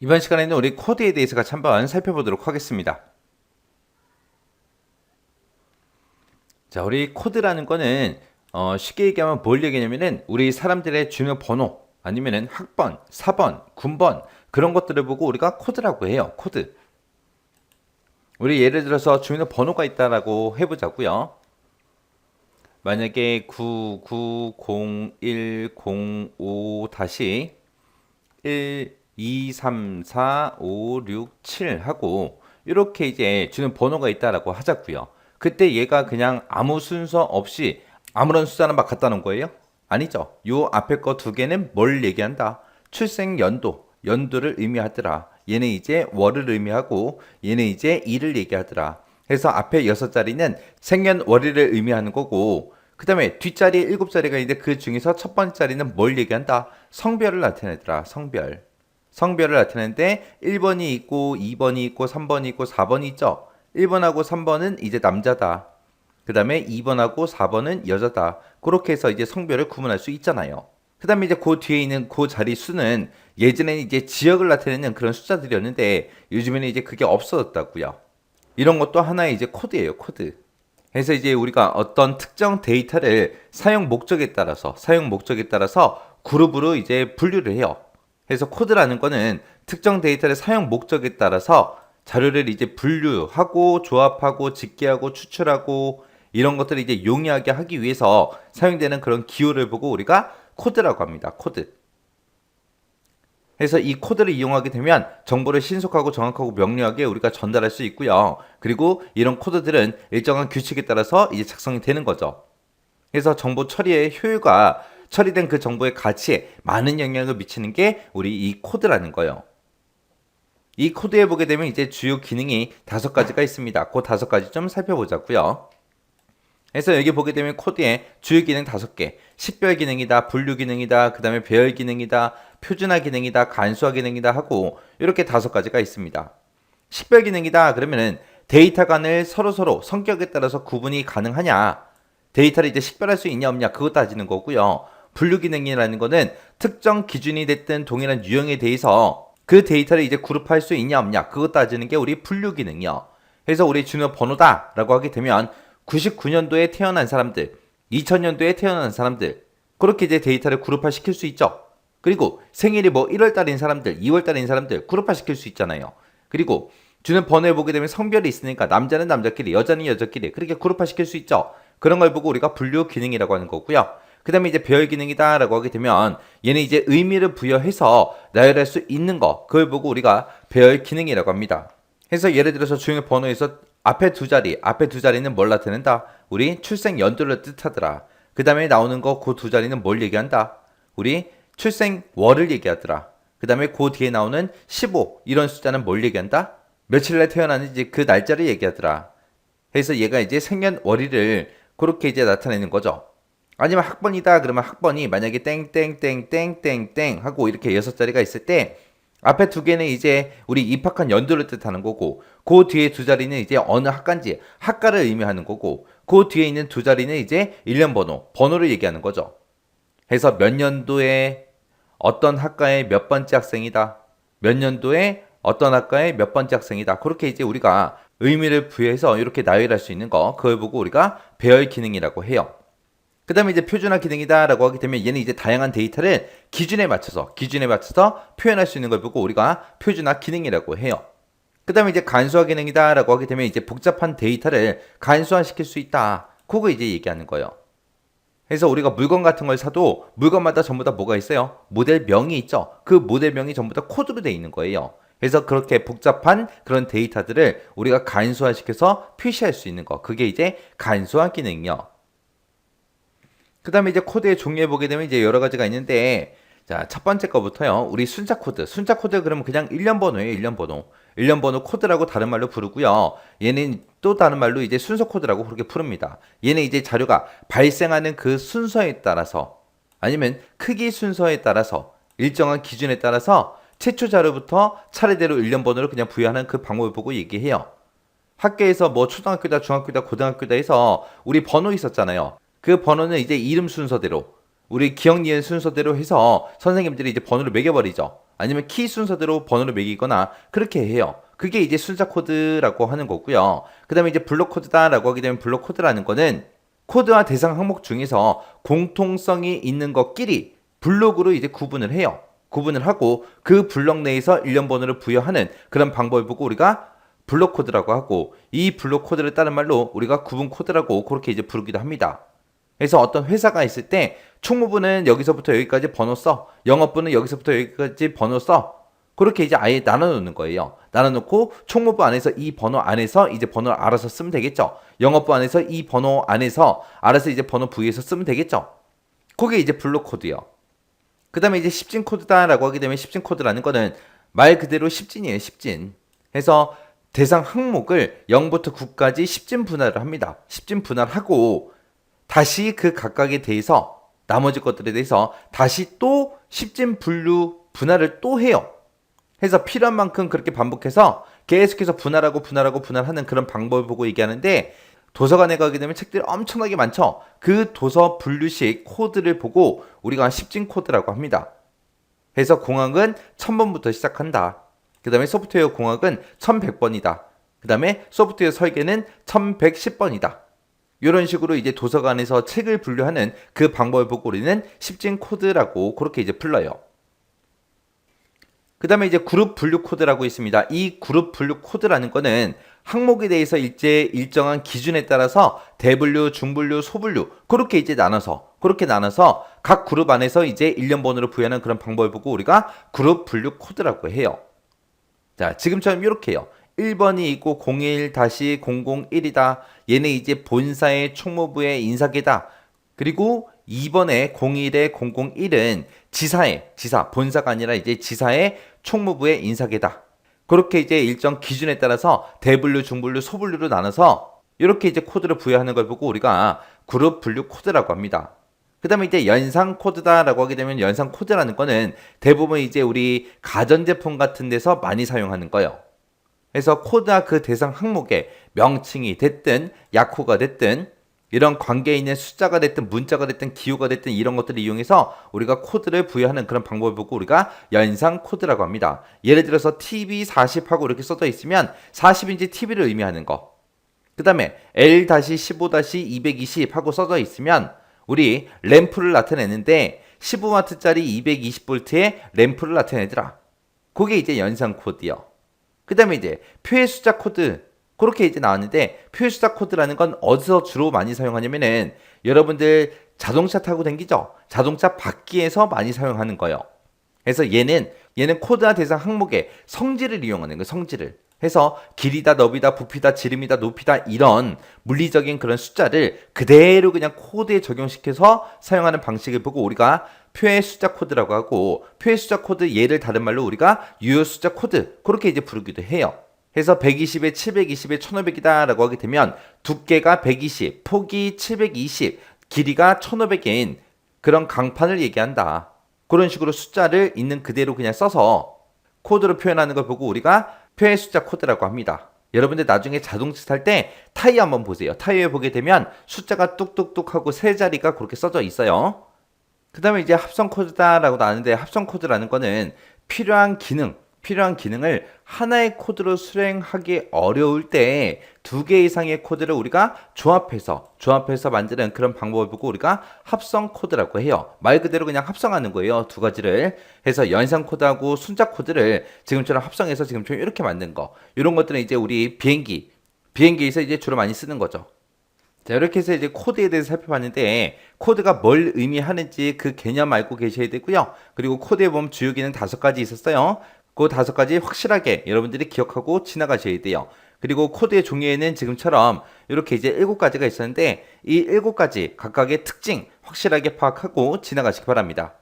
이번 시간에는 우리 코드에 대해서 같이 한번 살펴보도록 하겠습니다. 자, 우리 코드라는 거는 쉽게 얘기하면 뭘 얘기하냐면은 우리 사람들의 주민번호 아니면은 학번, 사번, 군번 그런 것들을 보고 우리가 코드라고 해요. 코드. 우리 예를 들어서 주민번호가 있다라고 해보자고요. 만약에 990105-1 2, 3, 4, 5, 6, 7 하고 이렇게 이제 주는 번호가 있다라고 하자고요. 그때 얘가 그냥 아무 순서 없이 아무런 숫자나 막 갖다 놓은 거예요? 아니죠. 요 앞에 거 두 개는 뭘 얘기한다? 출생 연도, 연도를 의미하더라. 얘는 이제 월을 의미하고 얘는 이제 일을 얘기하더라. 그래서 앞에 6자리는 생년월일을 의미하는 거고 그 다음에 뒷자리에 7자리가 있는데 그 중에서 첫 번째 자리는 뭘 얘기한다? 성별을 나타내더라. 성별. 성별을 나타내는데 1번이 있고 2번이 있고 3번이 있고 4번이 있죠. 1번하고 3번은 이제 남자다. 그 다음에 2번하고 4번은 여자다. 그렇게 해서 이제 성별을 구분할 수 있잖아요. 그 다음에 이제 그 뒤에 있는 그 자리 수는 예전에는 이제 지역을 나타내는 그런 숫자들이었는데 요즘에는 이제 그게 없어졌다고요. 이런 것도 하나의 이제 코드예요, 코드. 그래서 이제 우리가 어떤 특정 데이터를 사용 목적에 따라서 그룹으로 이제 분류를 해요. 그래서 코드라는 거는 특정 데이터의 사용 목적에 따라서 자료를 이제 분류하고 조합하고 집계하고 추출하고 이런 것들을 이제 용이하게 하기 위해서 사용되는 그런 기호를 보고 우리가 코드라고 합니다. 코드. 그래서 이 코드를 이용하게 되면 정보를 신속하고 정확하고 명료하게 우리가 전달할 수 있고요. 그리고 이런 코드들은 일정한 규칙에 따라서 이제 작성이 되는 거죠. 그래서 정보 처리의 효율과 처리된 그 정보의 가치에 많은 영향을 미치는 게 우리 이 코드라는 거예요. 이 코드에 보게 되면 이제 주요 기능이 5가지가 있습니다. 그 5가지 좀 살펴보자고요. 그래서 여기 보게 되면 코드에 주요 기능 5개, 식별 기능이다, 분류 기능이다, 그 다음에 배열 기능이다, 표준화 기능이다, 간소화 기능이다 하고 이렇게 5가지가 있습니다. 식별 기능이다 그러면은 데이터 간을 서로서로 성격에 따라서 구분이 가능하냐, 데이터를 이제 식별할 수 있냐 없냐 그것 따지는 거고요. 분류 기능이라는 거는 특정 기준이 됐든 동일한 유형에 대해서 그 데이터를 이제 그룹할 수 있냐 없냐 그것 따지는 게 우리 분류 기능이요. 그래서 우리 주민번호다라고 하게 되면 99년도에 태어난 사람들, 2000년도에 태어난 사람들 그렇게 이제 데이터를 그룹화 시킬 수 있죠. 그리고 생일이 뭐 1월달인 사람들, 2월달인 사람들 그룹화 시킬 수 있잖아요. 그리고 주는 번호에 보게 되면 성별이 있으니까 남자는 남자끼리, 여자는 여자끼리 그렇게 그룹화 시킬 수 있죠. 그런 걸 보고 우리가 분류 기능이라고 하는 거고요. 그 다음에 이제 배열 기능이다라고 하게 되면 얘는 이제 의미를 부여해서 나열할 수 있는 거 그걸 보고 우리가 배열 기능이라고 합니다. 그래서 예를 들어서 주요 번호에서 앞에 두 자리는 뭘 나타낸다? 우리 출생 연도를 뜻하더라. 그 다음에 나오는 거 그 두 자리는 뭘 얘기한다? 우리 출생 월을 얘기하더라. 그 다음에 그 뒤에 나오는 15 이런 숫자는 뭘 얘기한다? 며칠날 태어났는지 그 날짜를 얘기하더라. 그래서 얘가 이제 생년월일을 그렇게 이제 나타내는 거죠. 아니면 학번이다 그러면 학번이 만약에 땡땡땡땡땡땡 하고 이렇게 6자리가 있을 때 앞에 두 개는 이제 우리 입학한 연도를 뜻하는 거고 그 뒤에 두 자리는 이제 어느 학과인지 학과를 의미하는 거고 그 뒤에 있는 두 자리는 이제 1년 번호를 얘기하는 거죠. 그래서 몇 년도에 어떤 학과의 몇 번째 학생이다. 몇 년도에 어떤 학과의 몇 번째 학생이다. 그렇게 이제 우리가 의미를 부여해서 이렇게 나열할 수 있는 거 그걸 보고 우리가 배열 기능이라고 해요. 그 다음에 이제 표준화 기능이다라고 하게 되면 얘는 이제 다양한 데이터를 기준에 맞춰서 표현할 수 있는 걸 보고 우리가 표준화 기능이라고 해요. 그 다음에 이제 간소화 기능이다라고 하게 되면 이제 복잡한 데이터를 간소화시킬 수 있다. 그거 이제 얘기하는 거예요. 그래서 우리가 물건 같은 걸 사도 물건마다 전부 다 뭐가 있어요? 모델명이 있죠. 그 모델명이 전부 다 코드로 되어 있는 거예요. 그래서 그렇게 복잡한 그런 데이터들을 우리가 간소화시켜서 표시할 수 있는 거. 그게 이제 간소화 기능이요. 그 다음에 이제 코드의 종류에 보게 되면 이제 여러 가지가 있는데, 자, 첫 번째 거부터요. 우리 순자 코드. 순자 코드 그러면 그냥 1년 번호예요, 1년 번호. 1년 번호 코드라고 다른 말로 부르고요. 얘는 또 다른 말로 이제 순서 코드라고 그렇게 부릅니다. 얘는 이제 자료가 발생하는 그 순서에 따라서 아니면 크기 순서에 따라서 일정한 기준에 따라서 최초 자료부터 차례대로 1년 번호를 그냥 부여하는 그 방법을 보고 얘기해요. 학교에서 뭐 초등학교다, 중학교다, 고등학교다 해서 우리 번호 있었잖아요. 그 번호는 이제 이름 순서대로 우리 기억 니은 순서대로 해서 선생님들이 이제 번호를 매겨버리죠. 아니면 키 순서대로 번호를 매기거나 그렇게 해요. 그게 이제 숫자 코드라고 하는 거고요. 그 다음에 이제 블록 코드다라고 하게 되면 블록 코드라는 거는 코드와 대상 항목 중에서 공통성이 있는 것끼리 블록으로 이제 구분을 해요. 구분을 하고 그 블록 내에서 일련 번호를 부여하는 그런 방법을 보고 우리가 블록 코드라고 하고, 이 블록 코드를 따른 말로 우리가 구분 코드라고 그렇게 이제 부르기도 합니다. 그래서 어떤 회사가 있을 때 총무부는 여기서부터 여기까지 번호 써, 영업부는 여기서부터 여기까지 번호 써, 그렇게 이제 아예 나눠놓는 거예요. 나눠놓고 총무부 안에서 이 번호 안에서 이제 번호를 알아서 쓰면 되겠죠. 영업부 안에서 이 번호 안에서 알아서 이제 번호 부여해서 쓰면 되겠죠. 그게 이제 블록 코드요. 그 다음에 이제 10진 코드다라고 하게 되면 10진 코드라는 거는 말 그대로 10진이에요. 10진. 해서 대상 항목을 0부터 9까지 10진 분할을 합니다. 10진 분할하고 다시 그 각각에 대해서 나머지 것들에 대해서 다시 또 10진 분류 분할을 또 해요. 해서 필요한 만큼 그렇게 반복해서 계속해서 분할하는 그런 방법을 보고 얘기하는데, 도서관에 가게 되면 책들이 엄청나게 많죠. 그 도서 분류식 코드를 보고 우리가 10진 코드라고 합니다. 해서 공학은 1000번부터 시작한다. 그 다음에 소프트웨어 공학은 1100번이다. 그 다음에 소프트웨어 설계는 1110번이다. 이런 식으로 이제 도서관에서 책을 분류하는 그 방법을 보고 우리는 10진 코드라고 그렇게 이제 불러요. 그 다음에 이제 그룹 분류 코드라고 있습니다. 이 그룹 분류 코드라는 거는 항목에 대해서 일정한 기준에 따라서 대분류, 중분류, 소분류 그렇게 나눠서 각 그룹 안에서 이제 일련 번호를 부여하는 그런 방법을 보고 우리가 그룹 분류 코드라고 해요. 자, 지금처럼 이렇게 해요. 1번이 있고 01-001이다. 얘는 이제 본사의 총무부의 인사계다. 그리고 2번에 01에 001은 지사, 본사가 아니라 이제 지사의 총무부의 인사계다. 그렇게 이제 일정 기준에 따라서 대분류, 중분류, 소분류로 나눠서 이렇게 이제 코드를 부여하는 걸 보고 우리가 그룹 분류 코드라고 합니다. 그 다음에 이제 연상 코드다라고 하게 되면 연상 코드라는 거는 대부분 이제 우리 가전제품 같은 데서 많이 사용하는 거예요. 그래서 코드와 그 대상 항목에 명칭이 됐든 약호가 됐든 이런 관계에 있는 숫자가 됐든 문자가 됐든 기호가 됐든 이런 것들을 이용해서 우리가 코드를 부여하는 그런 방법을 보고 우리가 연상 코드라고 합니다. 예를 들어서 TV40하고 이렇게 써져 있으면 40인치 TV를 의미하는 거. 그 다음에 L-15-220 하고 써져 있으면 우리 램프를 나타내는데 15W짜리 220V의 램프를 나타내더라. 그게 이제 연상 코드요. 그 다음에 이제 표의 숫자 코드 그렇게 이제 나왔는데, 표의 숫자 코드라는 건 어디서 주로 많이 사용하냐면은 여러분들 자동차 타고 다니죠? 자동차 바퀴에서 많이 사용하는 거예요. 그래서 얘는 코드와 대상 항목의 성질을 이용하는 거예요. 성질을. 해서 길이다, 너비다, 부피다, 지름이다, 높이다 이런 물리적인 그런 숫자를 그대로 그냥 코드에 적용시켜서 사용하는 방식을 보고 우리가 표의 숫자 코드라고 하고, 표의 숫자 코드 얘를 다른 말로 우리가 유효 숫자 코드 그렇게 이제 부르기도 해요. 해서 120에 720에 1500이다 라고 하게 되면 두께가 120, 폭이 720, 길이가 1500인 그런 강판을 얘기한다. 그런 식으로 숫자를 있는 그대로 그냥 써서 코드로 표현하는 걸 보고 우리가 표의 숫자 코드라고 합니다. 여러분들 나중에 자동차 탈 때 타이어 한번 보세요. 타이어에 보게 되면 숫자가 뚝뚝뚝 하고 세 자리가 그렇게 써져 있어요. 그 다음에 이제 합성 코드다라고 나왔는데, 합성 코드라는 거는 필요한 기능을 하나의 코드로 수행하기 어려울 때 두 개 이상의 코드를 우리가 조합해서 만드는 그런 방법을 보고 우리가 합성 코드라고 해요. 말 그대로 그냥 합성하는 거예요. 두 가지를 해서 연상 코드하고 순자 코드를 지금처럼 합성해서 지금처럼 이렇게 만든 거. 이런 것들은 이제 우리 비행기에서 이제 주로 많이 쓰는 거죠. 자, 이렇게 해서 이제 코드에 대해서 살펴봤는데, 코드가 뭘 의미하는지 그 개념 알고 계셔야 되고요. 그리고 코드에 보면 주요 기능 5가지 있었어요. 그 5가지 확실하게 여러분들이 기억하고 지나가셔야 돼요. 그리고 코드의 종류에는 지금처럼 이렇게 이제 7가지가 있었는데, 이 7가지 각각의 특징 확실하게 파악하고 지나가시기 바랍니다.